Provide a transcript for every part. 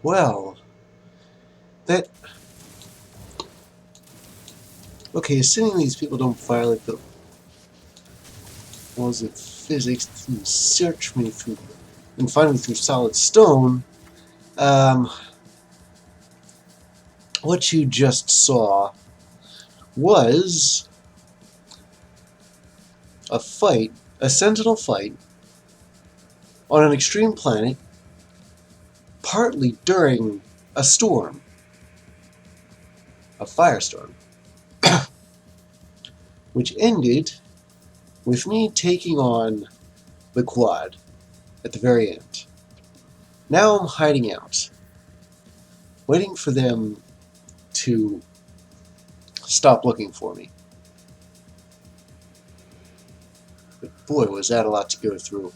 Well, that... Okay, assuming these people don't violate the laws of physics and search me through and find me through solid stone, what you just saw was a fight, a sentinel fight, on an extreme planet, partly during a storm, a firestorm, which ended with me taking on the quad at the very end. Now I'm hiding out, waiting for them to stop looking for me. But boy, was that a lot to go through.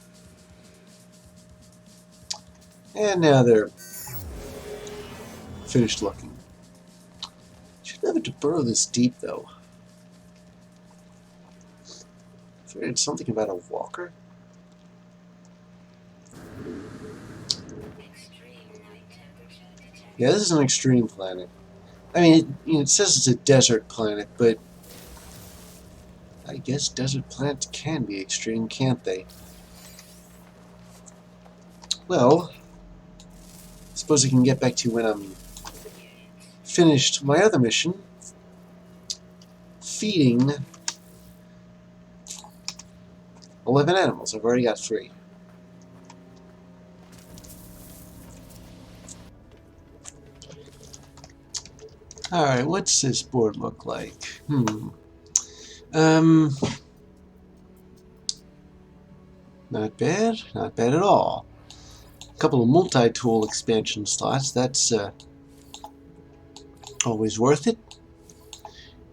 And now they're finished looking. Should never to burrow this deep, though. I figured something about a walker. Yeah, this is an extreme planet. I mean, it says it's a desert planet, but I guess desert planets can be extreme, can't they? Well, I suppose I can get back to when I'm finished my other mission, feeding 11 animals. I've already got 3. Alright, what's this board look like? Not bad. Not bad at all. A couple of multi-tool expansion slots. That's always worth it.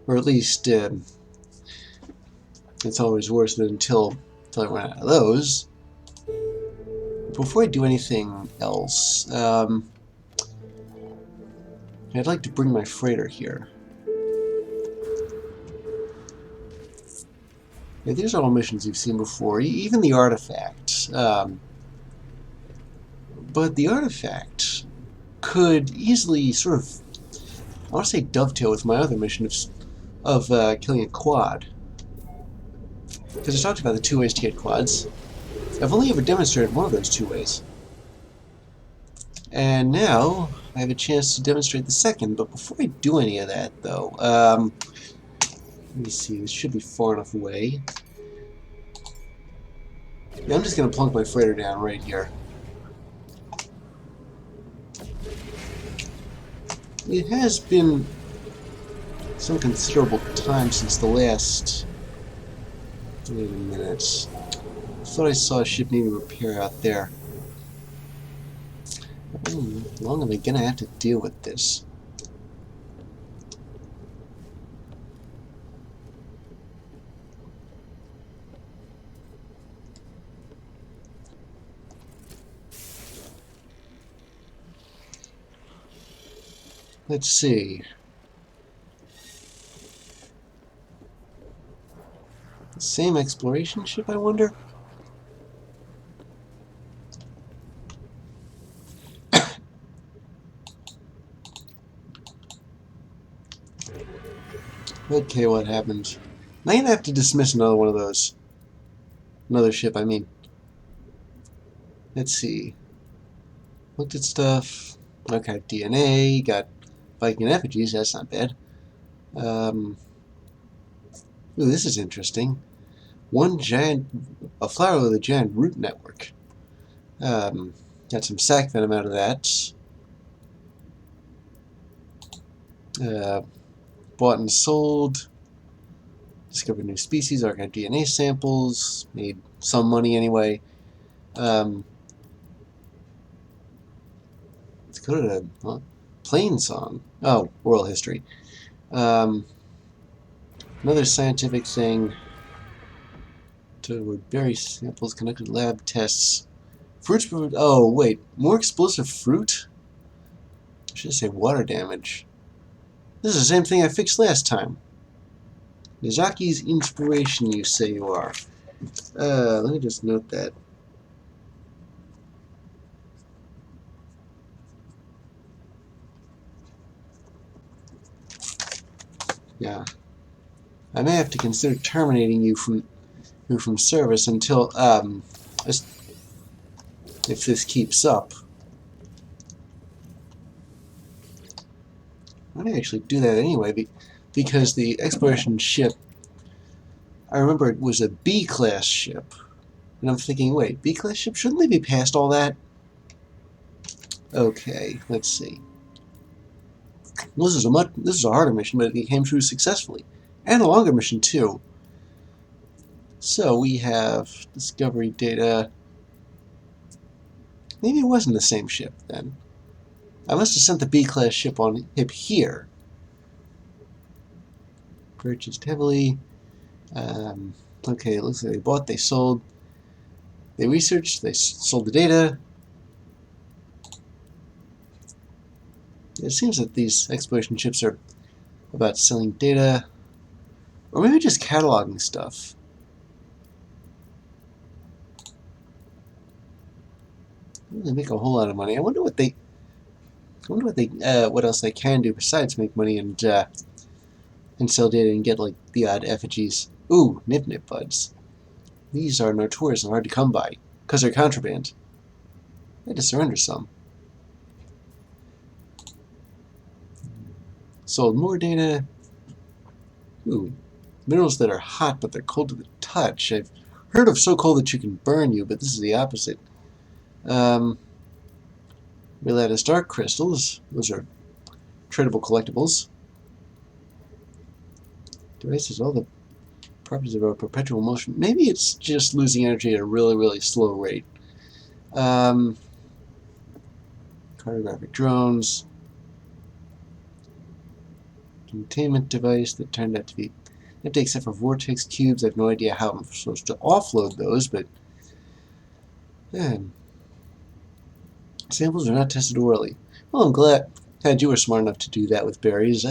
Or at least it's always worth it until I run out of those. Before I do anything else, I'd like to bring my freighter here. Yeah, these are all missions you've seen before, even the artifact. But the artifact could easily sort of, I want to say, dovetail with my other mission of killing a quad. Because I talked about the 2 ways to get quads. I've only ever demonstrated one of those 2 ways. And now I have a chance to demonstrate the second, but before I do any of that, though, let me see, this should be far enough away. Yeah, I'm just going to plunk my freighter down right here. It has been some considerable time since the last... Wait a minute. I thought I saw a ship needing repair out there. How long am I going to have to deal with this? Let's see. The same exploration ship, I wonder? Okay, what happened? I'm gonna have to dismiss another one of those. Another ship, I mean. Let's see. Looked at stuff. Okay, DNA. Got Viking effigies. That's not bad. Ooh, this is interesting. A flower with a giant root network. Got some sac venom out of that. Bought and sold. Discovered new species. Archived DNA samples. Made some money anyway. Let's go to the Plain Song. Oh, oral history. Another scientific thing. To berry samples, conducted lab tests. Fruits. Oh, wait. More explosive fruit? I should say water damage. This is the same thing I fixed last time. Miyazaki's inspiration, you say you are. Let me just note that. Yeah. I may have to consider terminating you from service until, if this keeps up. I may actually do that anyway, because the exploration ship, I remember it was a B-class ship. And I'm thinking, wait, B-class ship? Shouldn't they be past all that? Okay, let's see. This is a harder mission, but it came through successfully. And a longer mission, too. So we have discovery data. Maybe it wasn't the same ship, then. I must have sent the B-class ship on hip here. Purchased heavily. Okay, it looks like they bought, they sold, they researched, they sold the data. It seems that these exploration ships are about selling data, or maybe just cataloging stuff. They make a whole lot of money. I wonder what else they can do besides make money and sell data and get like the odd effigies. Ooh, nip buds. These are notorious and hard to come by because they're contraband. I had to surrender some. Sold more data. Ooh, minerals that are hot but they're cold to the touch. I've heard of so cold that you can burn you, but this is the opposite. Relatus dark crystals. Those are tradable collectibles. Devices, all the properties of a perpetual motion. Maybe it's just losing energy at a really, really slow rate. Cartographic drones. Containment device that turned out to be empty except for vortex cubes. I have no idea how I'm supposed to offload those, but samples are not tested orally. Well, I'm glad you were smart enough to do that with berries.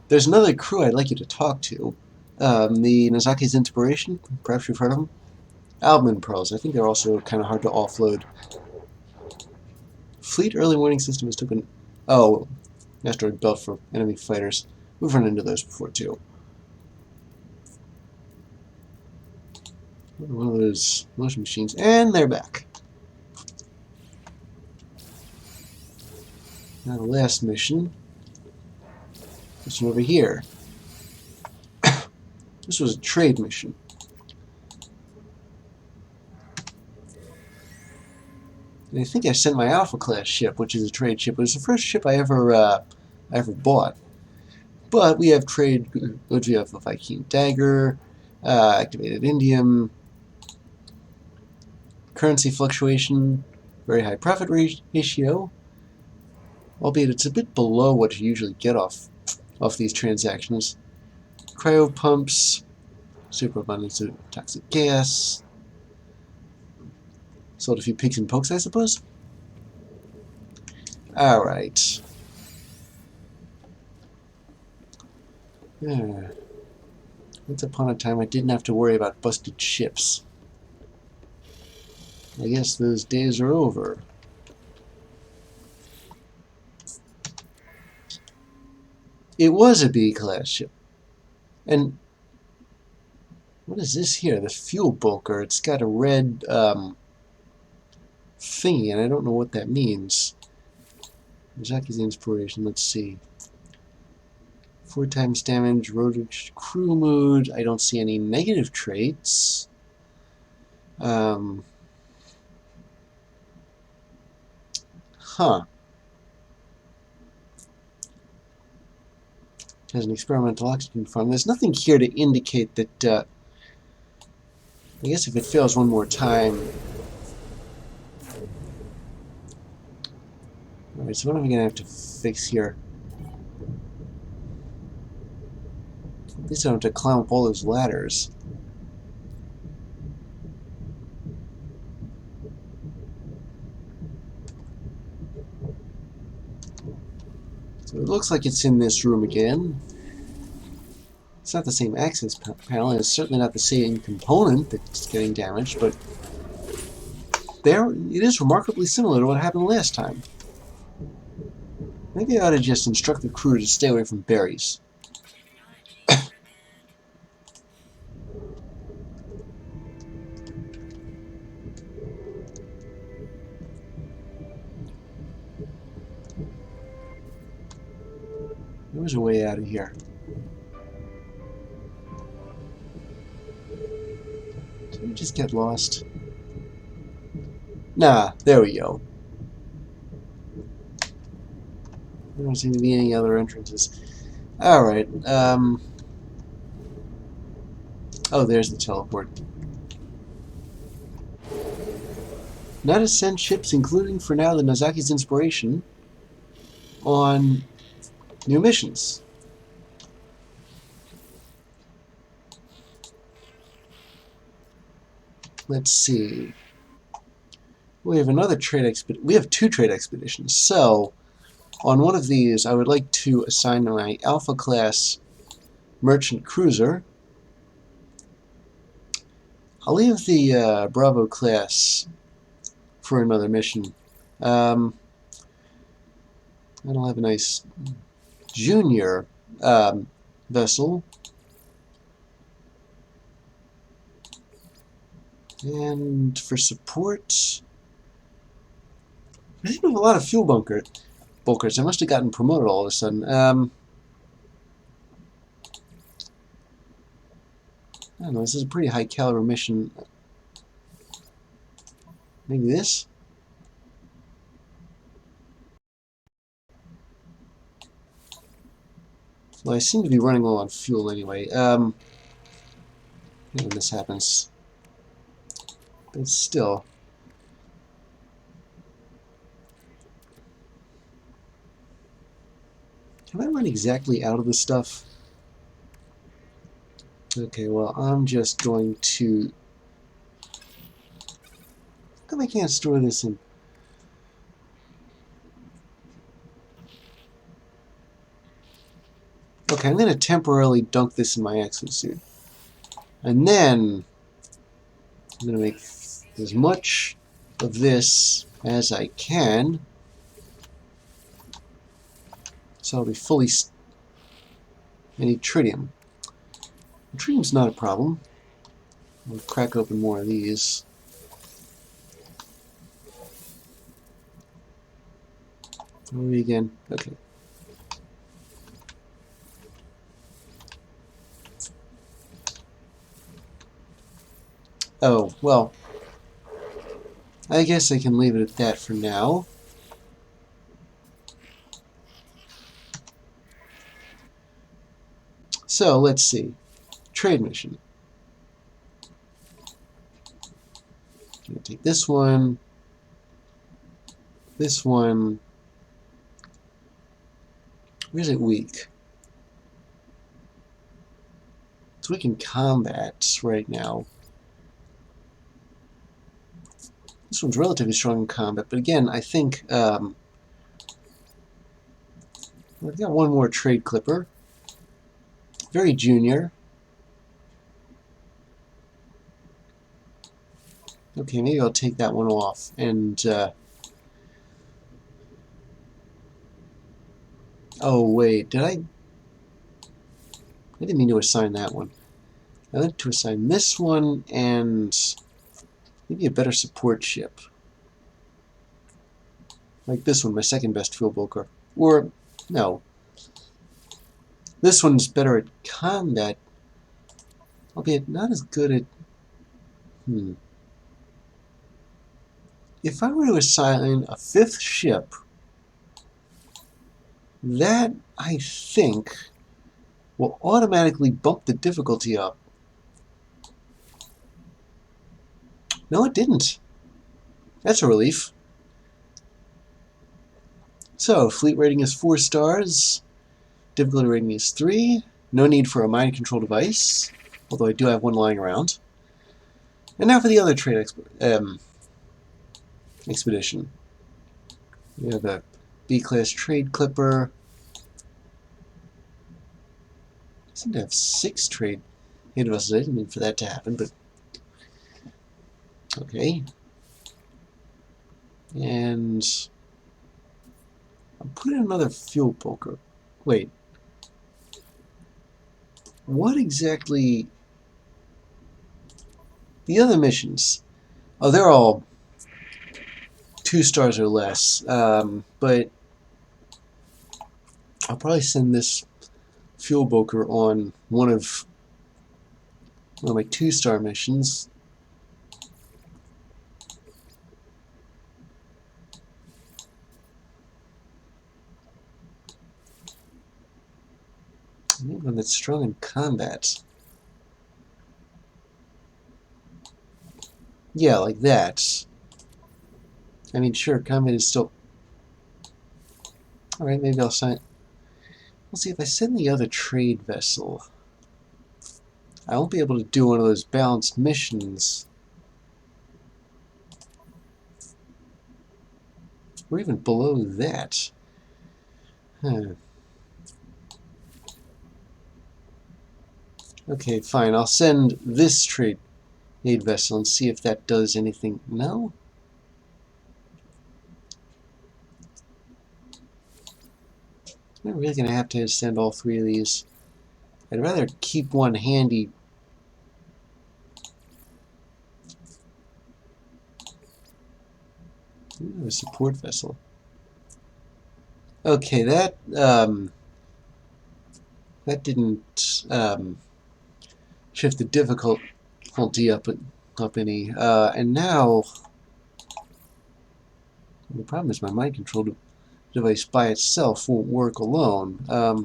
There's another crew I'd like you to talk to. The Nazaki's Inspiration, perhaps you've heard of them. Albumin pearls, I think they're also kind of hard to offload. Fleet early warning system has taken... Oh, asteroid belt for enemy fighters. We've run into those before, too. One of those motion machines, and they're back. Now the last mission. This one over here. This was a trade mission. And I think I sent my Alpha class ship, which is a trade ship. It was the first ship I ever bought. But we have trade goods. We have the Viking dagger, activated indium, currency fluctuation, very high profit ratio. Albeit it's a bit below what you usually get off these transactions. Cryo pumps, superabundance of toxic gas. Sold a few pigs and pokes, I suppose. Alright. Once upon a time I didn't have to worry about busted ships. I guess those days are over. It was a B-class ship. And what is this here? The fuel bulker. It's got a red thingy, and I don't know what that means. Miyazaki's Inspiration. Let's see. 4 times damage, rotor crew mood. I don't see any negative traits. Has an experimental oxygen farm. There's nothing here to indicate that, I guess if it fails one more time... Alright, so what am I going to have to fix here? At least I don't have to climb up all those ladders. So it looks like it's in this room again. It's not the same access panel, and it's certainly not the same component that's getting damaged, but there it is remarkably similar to what happened last time. Maybe I ought to just instruct the crew to stay away from berries. There was a way out of here. Did we just get lost? Nah, there we go. There don't seem to be any other entrances. Alright, oh, there's the teleport. Now to send ships, including for now the Nozaki's Inspiration, on new missions. Let's see. We have another trade we have 2 trade expeditions. So, on one of these, I would like to assign my Alpha class merchant cruiser. I'll leave the Bravo class for another mission. And I'll have a nice junior vessel. And for support, I seem to have a lot of fuel bulkers. I must have gotten promoted all of a sudden. I don't know, this is a pretty high caliber mission. Maybe this? Well, I seem to be running low on fuel anyway. When this happens. But still. Have I run exactly out of this stuff? Okay, well, I'm just going to... How come I can't store this in... Okay, I'm going to temporarily dunk this in my exosuit. And then I'm going to make as much of this as I can. So I'll be fully... I need tritium. Tritium's not a problem. I'll crack open more of these. Where are we again? Okay. Oh, well, I guess I can leave it at that for now. So, let's see. Trade mission. I'm going to take this one. This one. Where's it weak? It's weak in combat right now. This one's relatively strong in combat, but again, I think I've got one more trade clipper. Very junior. Okay, maybe I'll take that one off. And oh wait, did I didn't mean to assign that one. I meant to assign this one and maybe a better support ship. Like this one, my second best fuel bulker. Or, no. This one's better at combat, albeit not as good at... If I were to assign a 5th ship, that, I think, will automatically bump the difficulty up. No, it didn't. That's a relief. So, fleet rating is 4 stars. Difficulty rating is 3. No need for a mind control device, although I do have one lying around. And now for the other trade expedition. We have a B-class trade clipper. I seem to have 6 trade vessels. I didn't mean for that to happen, but okay. And I'll put in another fuel bulker. Wait. What exactly... The other missions. Oh, they're all 2 stars or less. But I'll probably send this fuel boker on one of my 2-star missions. I need one that's strong in combat. Yeah, like that. I mean, sure, combat is still... Alright, maybe I'll sign... We'll see, if I send the other trade vessel, I won't be able to do one of those balanced missions. Or even below that. Huh. Okay, fine. I'll send this trade aid vessel and see if that does anything. No? I'm really going to have to send all 3 of these. I'd rather keep one handy. Ooh, a support vessel. Okay, that didn't shift the difficulty up any. And now the problem is my mind control device by itself won't work alone. Oh,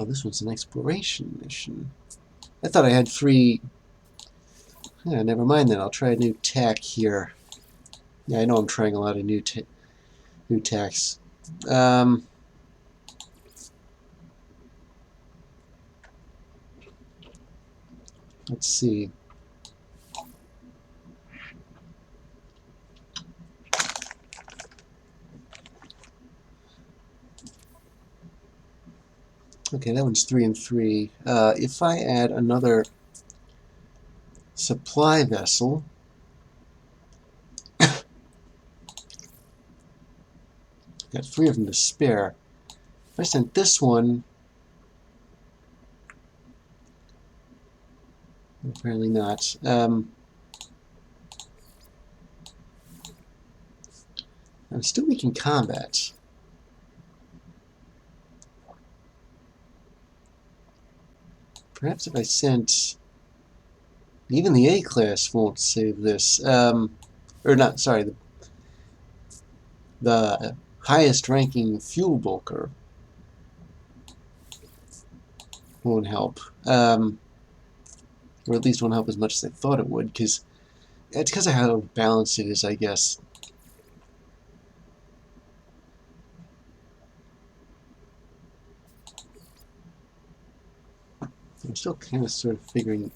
this one's an exploration mission. I thought I had 3. Yeah, never mind then. I'll try a new tack here. Yeah, I know I'm trying a lot of new tacks. Let's see. Okay, that one's 3 and 3. If I add another supply vessel, got 3 of them to spare. If I sent this one, apparently not. I'm still weak in combat. Perhaps if I sent... Even the A-class won't save this. Or not, sorry, the highest ranking fuel bulker won't help. Or at least won't help as much as I thought it would, because it's because of how balanced it is, I guess. I'm still kind of sort of figuring...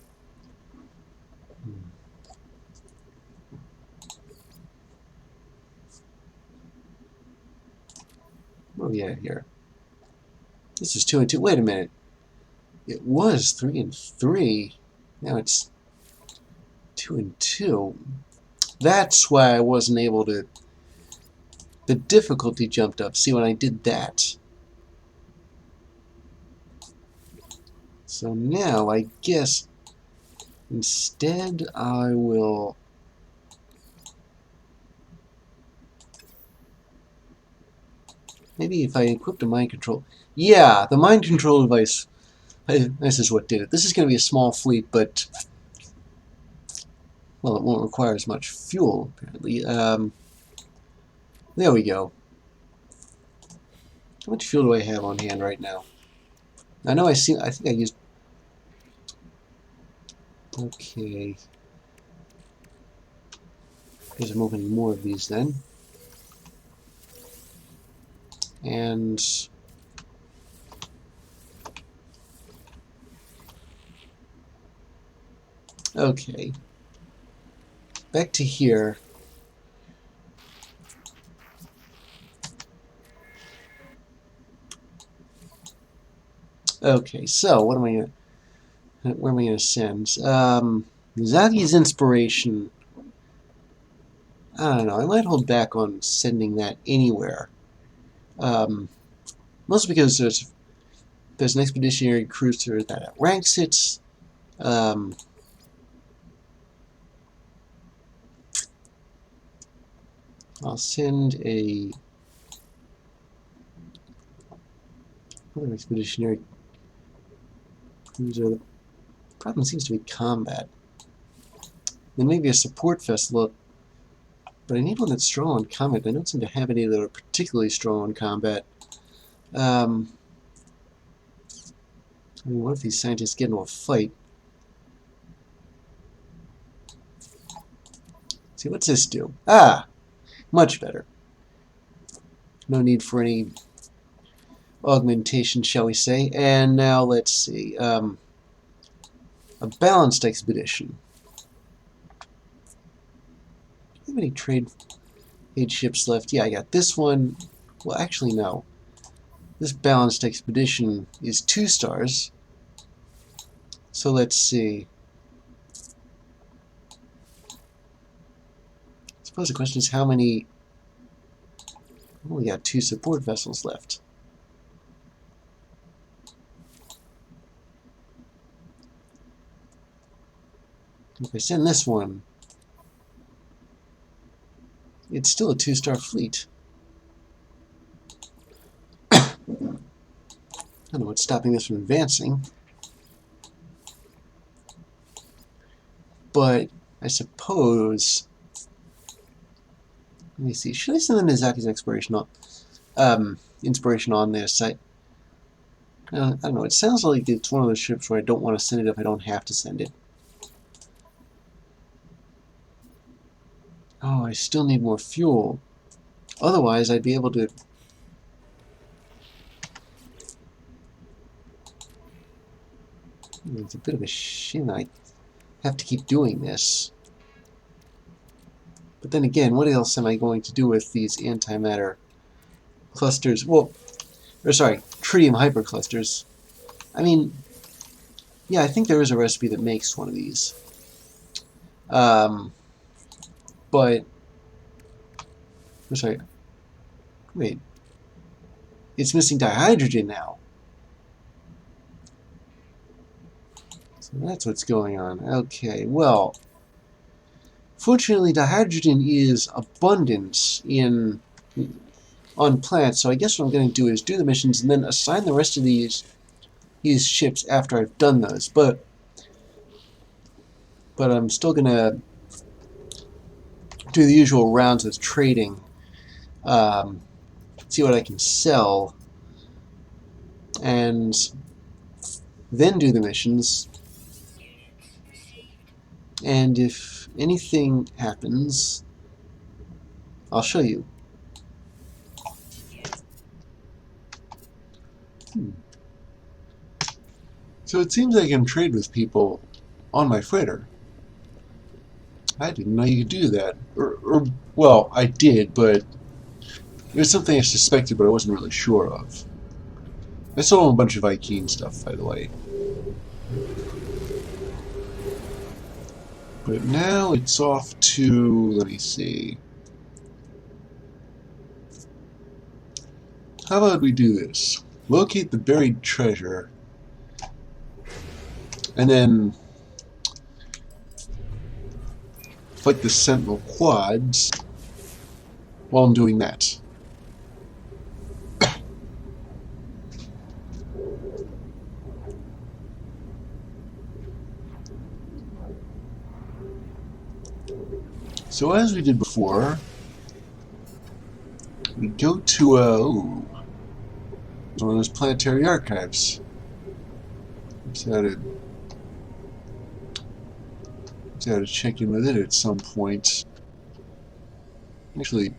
Oh yeah, here. This is 2 and 2. Wait a minute. It was 3 and 3. Now it's 2 and 2. That's why I wasn't able to... The difficulty jumped up. See, when I did that. So now, I guess, instead I will... Maybe if I equipped a mind control... Yeah, the mind control device... This is what did it. This is going to be a small fleet, but... Well, it won't require as much fuel, apparently. There we go. How much fuel do I have on hand right now? I know I think I used... Okay. Guess I'm opening more of these then. And... Okay. Back to here. Okay, so what am I gonna... Where am I gonna send? Zadi's inspiration. I don't know. I might hold back on sending that anywhere. Mostly because there's an expeditionary cruiser that outranks it. I'll send a Other expeditionary cruiser. The problem seems to be combat. There may be a support vessel, but I need one that's strong on combat. I don't seem to have any that are particularly strong on combat. I mean, what if these scientists get into a fight? See, what's this do? Ah! Much better. No need for any augmentation, shall we say. And now let's see. A balanced expedition. Do you have any trade ships left? Yeah, I got this one. Well, actually, no. This balanced expedition is 2 stars. So let's see. I suppose the question is how many... We only got 2 support vessels left. If I send this one, it's still a 2-star fleet. I don't know what's stopping this from advancing. But I suppose... Let me see. Should I send them Nizaki's inspiration on their site? I don't know. It sounds like it's one of those ships where I don't want to send it if I don't have to send it. Oh, I still need more fuel. Otherwise, I'd be able to... It's a bit of a shame I have to keep doing this. But then again, what else am I going to do with these antimatter clusters? Well, or sorry, tritium hyperclusters. I mean, yeah, I think there is a recipe that makes one of these. But, I'm sorry, wait, it's missing dihydrogen now. So that's what's going on. Okay, well, fortunately dihydrogen is abundant on plants, so I guess what I'm going to do is do the missions and then assign the rest of these ships after I've done those. But I'm still going to do the usual rounds with trading, see what I can sell, and then do the missions. And if anything happens, I'll show you. So it seems I can trade with people on my freighter. I didn't know you could do that. Or well, I did, but it was something I suspected, but I wasn't really sure of. I sold him a bunch of Ikeen stuff, by the way. But now it's off to, let me see. How about we do this? Locate the buried treasure, and then fight the sentinel quads while I'm doing that. So as we did before, we go to one of those planetary archives. Let's how to check in with it at some point. Actually,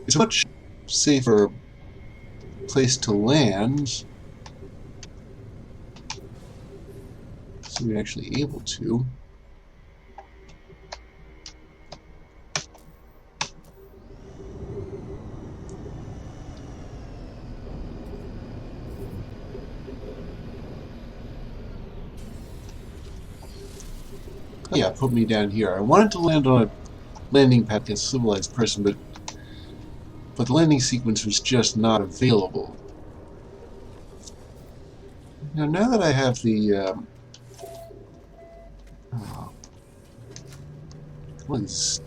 it's a much safer place to land. So we're actually able to. Yeah, put me down here. I wanted to land on a landing pad against a civilized person, but the landing sequence was just not available. Now that I have the what is?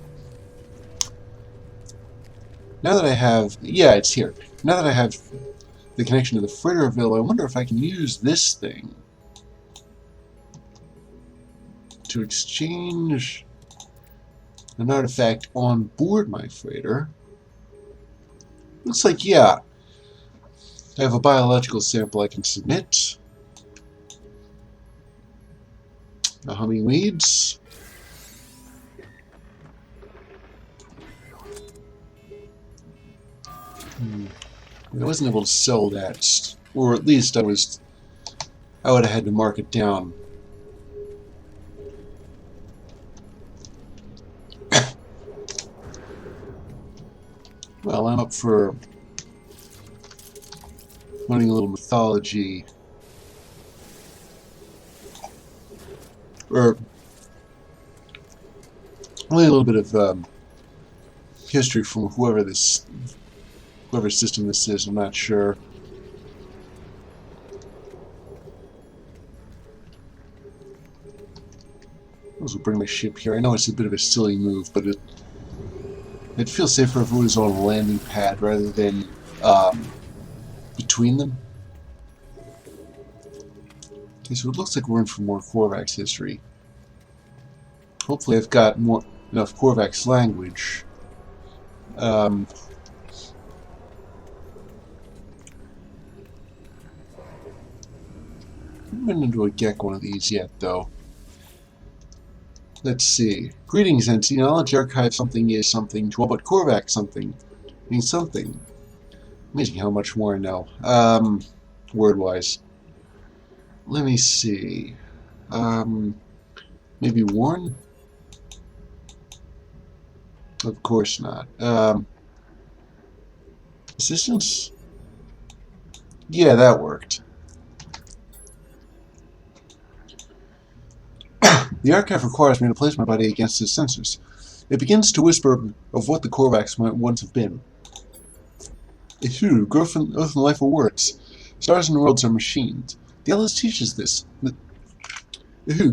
Now that I have, yeah, it's here. Now that I have the connection to the freighter available. I wonder if I can use this thing to exchange an artifact on board my freighter. Looks like, yeah. I have a biological sample I can submit. The humming weeds. I wasn't able to sell that, or at least I would have had to mark it down. Well, I'm up for learning a little mythology, or only a little bit of history from whoever system this is. I'm not sure. Those will bring my ship here. I know it's a bit of a silly move, but it feels safer if it was on a landing pad rather than between them. Okay, so it looks like we're in for more Korvax history. Hopefully I've got enough Korvax language. I haven't been into a Gek one of these yet, though. Let's see. Greetings, NC. Knowledge archive something is something to all but Korvax something means something. Amazing how much more I know. Word-wise. Let me see. Maybe Warren? Of course not. Assistance? Yeah, that worked. The archive requires me to place my body against its sensors. It begins to whisper of what the Korvax might once have been. Growth and life are words. Stars and worlds are machines. The Atlas teaches this.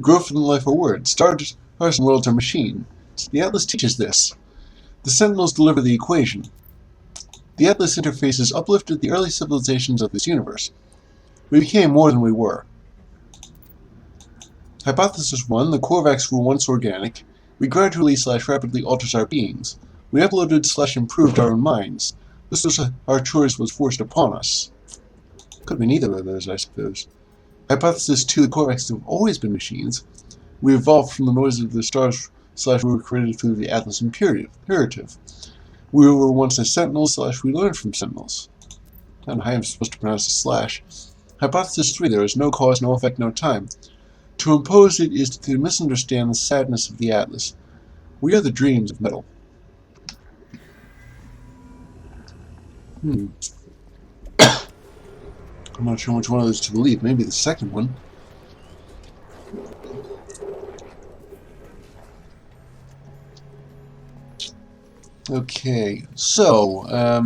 Growth and life are words. Stars and worlds are machines. The Atlas teaches this. The sentinels deliver the equation. The Atlas interfaces uplifted the early civilizations of this universe. We became more than we were. Hypothesis 1, the Korvax were once organic. We gradually / rapidly altered our beings. We uploaded / improved our own minds. This was our choice was forced upon us. Could have been either of those, I suppose. Hypothesis 2, the Korvax have always been machines. We evolved from the noise of the stars / we were created through the Atlas imperative. We were once a sentinels / we learned from sentinels. I don't know how I'm supposed to pronounce the /. Hypothesis 3, there is no cause, no effect, no time. To impose it is to misunderstand the sadness of the Atlas. We are the dreams of metal. I'm not sure which one of those to believe. Maybe the second one. Okay, so, I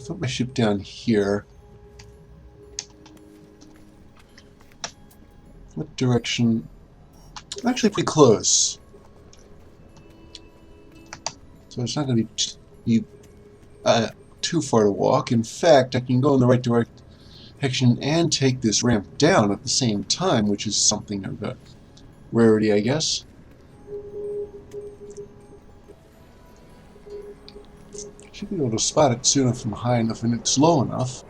put my ship down here. What direction? I'm actually pretty close. So it's not going to be too far to walk. In fact, I can go in the right direction and take this ramp down at the same time, which is something of a rarity, I guess. Should be able to spot it soon enough from high enough and it's low enough.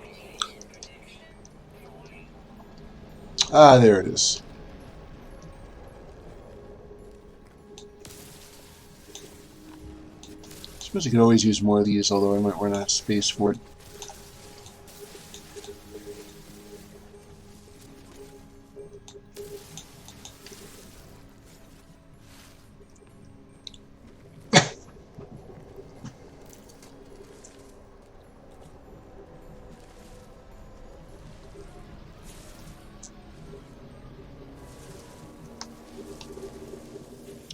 Ah, there it is. I suppose I could always use more of these, although I might run out of space for it.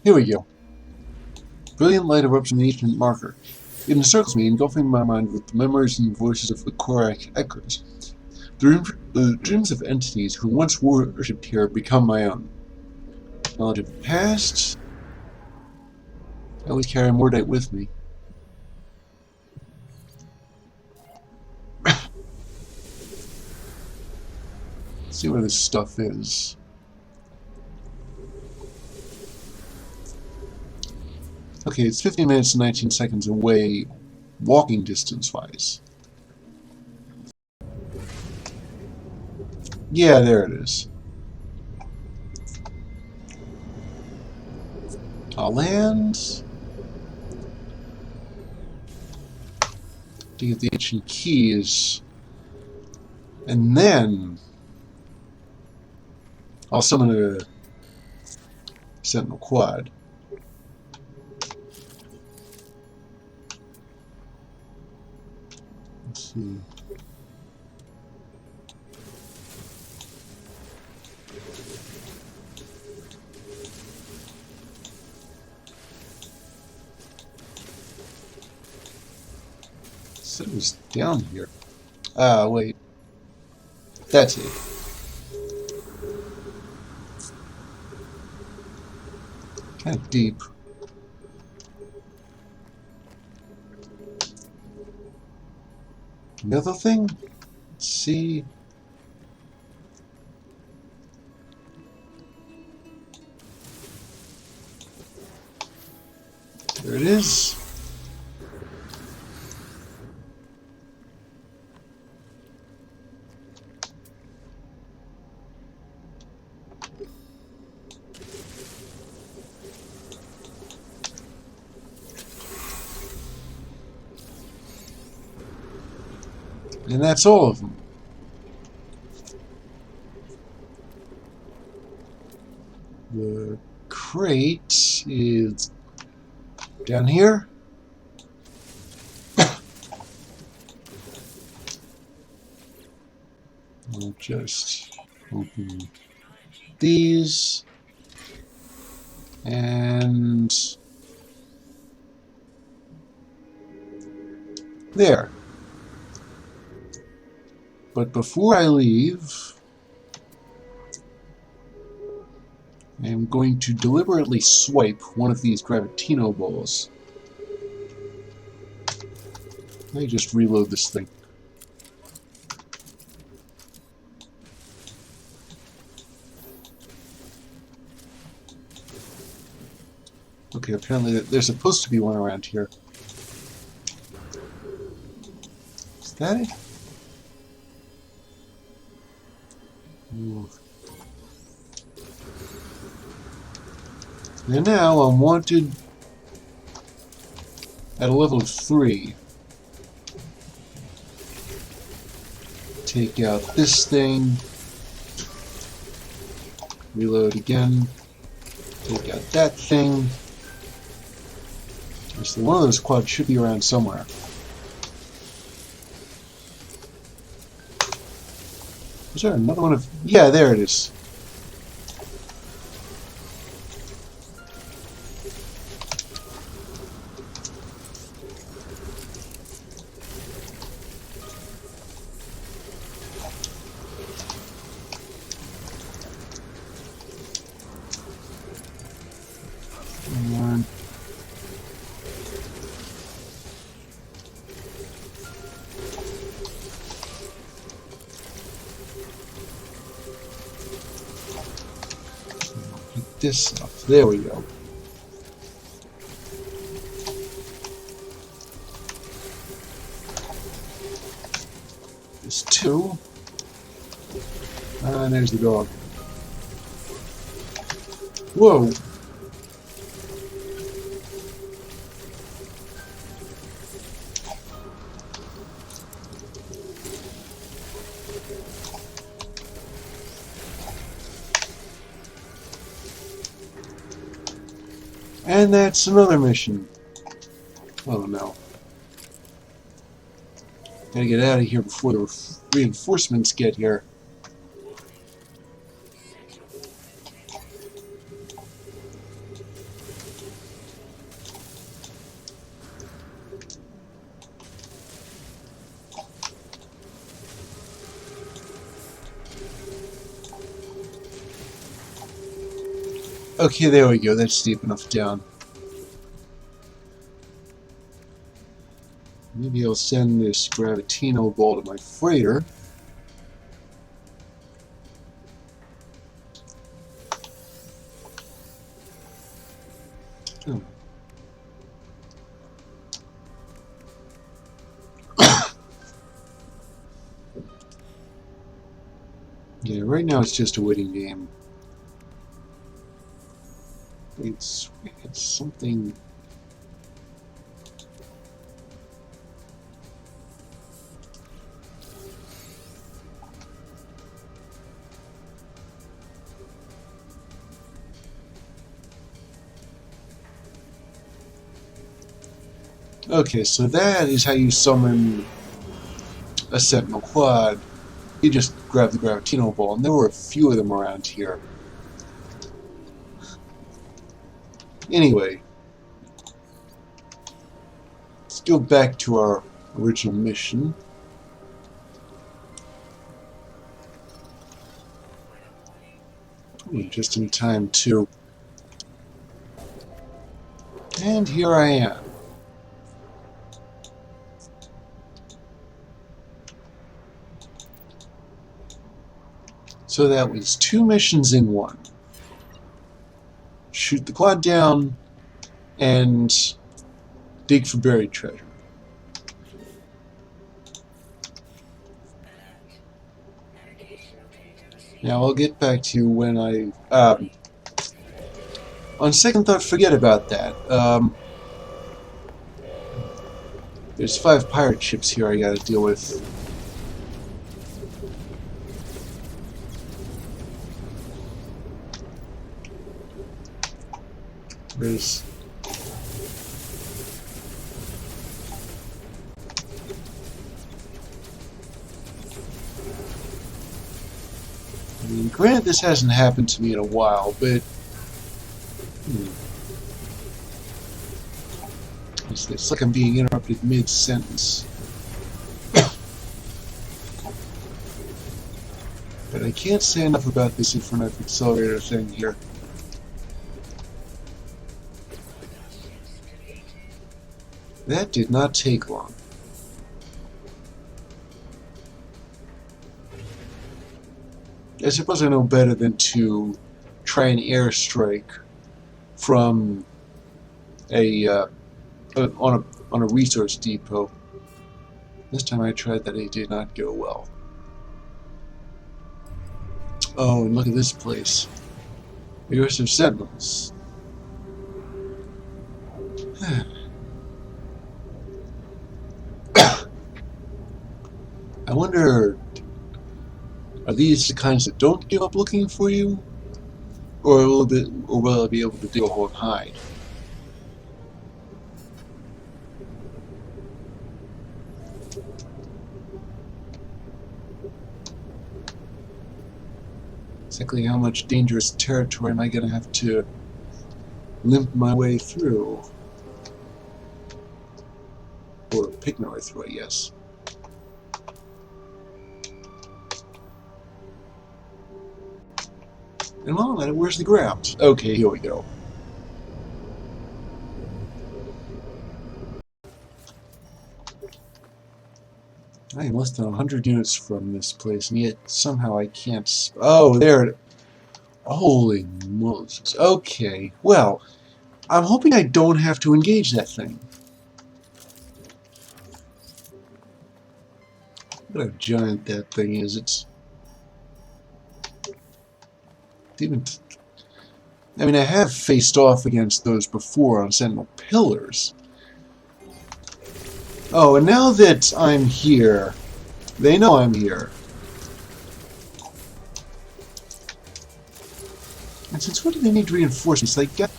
Here we go. Brilliant light erupts from the ancient marker. It encircles me, engulfing my mind with the memories and voices of the Korak echoes. The dreams of entities who once worshipped here become my own. Knowledge of the past. I always carry Mordite with me. See where this stuff is. Okay, it's 15 minutes and 19 seconds away, walking distance-wise. Yeah, there it is. I'll land to get the ancient keys, and then I'll summon a sentinel quad. Let's see. It was down here. Ah, wait. That's it. Kind of deep. Another thing? Let's see. There it is. And that's all of them. The crate is down here. I'll just open these and there. But before I leave, I'm going to deliberately swipe one of these Gravitino balls. Let me just reload this thing. Okay, apparently there's supposed to be one around here. Is that it? Ooh. And now I'm wanted at a level of 3. Take out this thing. Reload again. Take out that thing. So one of those quads should be around somewhere. Is there another one of... Yeah, there it is. This up. There we go. There's 2. And there's the dog. Whoa! And that's another mission. Oh no. Gotta get out of here before the reinforcements get here. Okay, there we go. That's deep enough down. Maybe I'll send this Gravitino ball to my freighter. Hmm. Yeah, right now it's just a waiting game. It's something. Okay, so that is how you summon a sentinel quad. You just grab the Gravitino ball, and there were a few of them around here. Anyway, let's go back to our original mission. Ooh, just in time, too. And here I am. So that was 2 missions in one. Shoot the quad down and dig for buried treasure. Now I'll get back to you when I... on second thought, forget about that. There's 5 pirate ships here I gotta deal with. There's... I mean, granted this hasn't happened to me in a while, but... It's like I'm being interrupted mid-sentence. But I can't say enough about this infinite accelerator thing here. That did not take long. I suppose I know better than to try an airstrike from a on a resource depot. This time I tried that, it did not go well. Oh, and look at this place. Aggressive sentinels. I wonder, are these the kinds that don't give up looking for you? Or will I be able to dig a hole and hide? Exactly how much dangerous territory am I going to have to limp my way through? Or pick my way through, I guess. And while I'm at it, where's the ground? Okay, here we go. I am less than 100 units from this place, and yet somehow I can't... Oh, there it... Holy Moses. Okay, well, I'm hoping I don't have to engage that thing. What a giant that thing is. It's... even... I mean, I have faced off against those before on Sentinel Pillars. Oh, and now that I'm here, they know I'm here. And since when do they need reinforcements? They got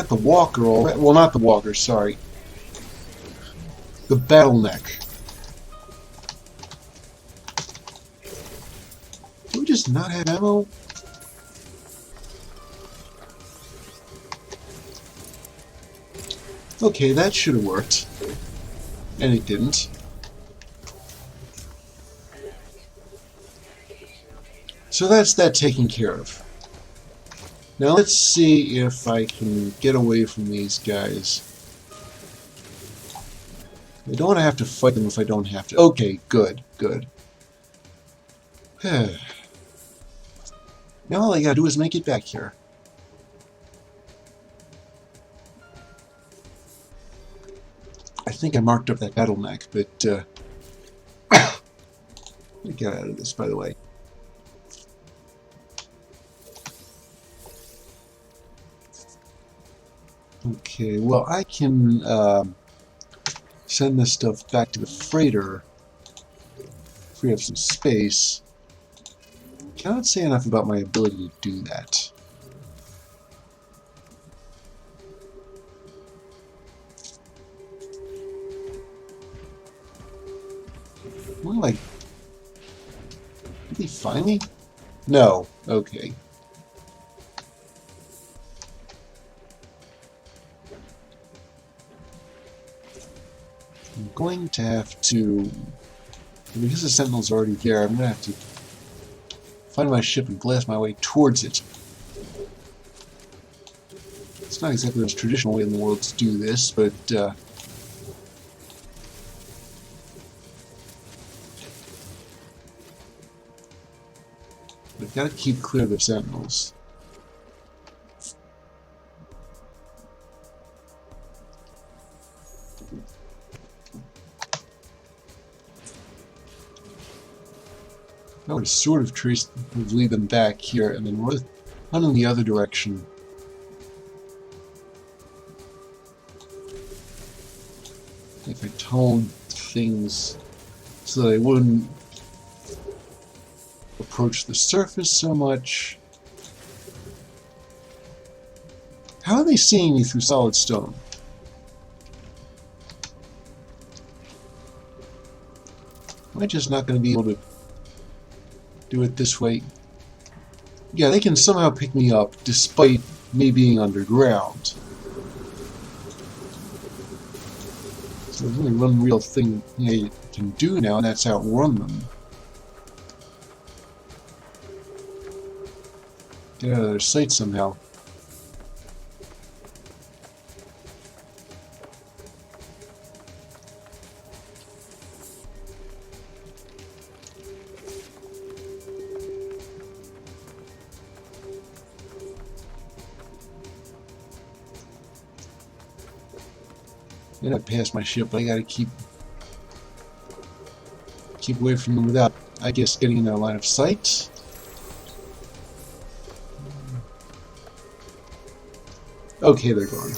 the walker already. Well, not the walker, sorry. The bottleneck. Do we just not have ammo? Okay, that should have worked. And it didn't. So that's that taken care of. Now let's see if I can get away from these guys. I don't want to have to fight them if I don't have to. Okay, good, good. Now all I gotta do is make it back here. I think I marked up that battle mech, but let me get out of this, by the way. Okay, well, I can send this stuff back to the freighter, free up some space. Cannot say enough about my ability to do that. Well, like, did he find me? No. Okay. I'm going to have to, because the sentinel's already there, I'm going to have to find my ship and blast my way towards it. It's not exactly the most traditional way in the world to do this, but I've got to keep clear of the sentinels. I would sort of lead them back here and then run in the other direction. If I toned things so that I wouldn't approach the surface so much. How are they seeing me through solid stone? Am I just not going to be able to do it this way? Yeah, they can somehow pick me up despite me being underground. So there's only one real thing I can do now, and that's outrun them. Get out of their sight somehow. I gotta pass my ship, but I gotta keep away from them without, I guess, getting in their line of sight. Okay, they're gone.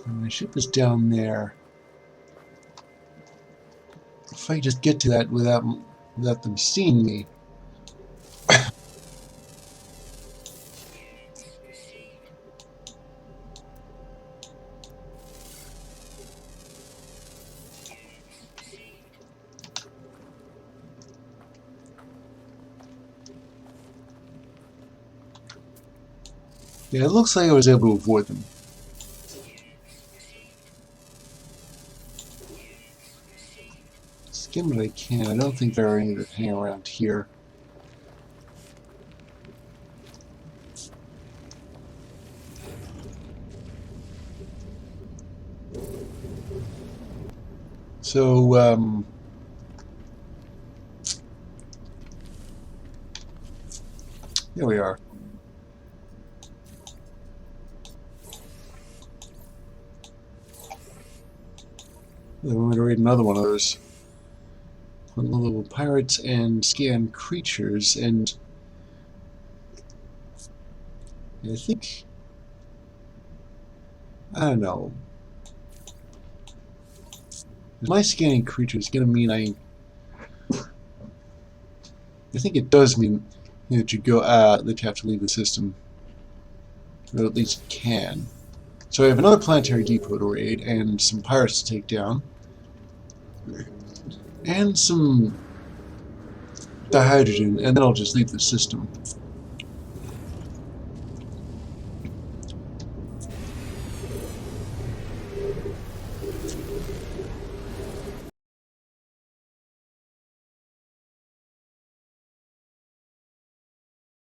And my ship is down there. If I just get to that without them seeing me. Yeah, it looks like I was able to avoid them. Skim what I can. I don't think there are any that hang around here. So, here we are. I'm going to read another one of those. Little pirates and scan creatures, and I think, I don't know. My scanning creatures going to mean I think it does mean that you go that you have to leave the system, or at least can. So I have another planetary depot to raid, and some pirates to take down, and some dihydrogen, and then I'll just leave the system.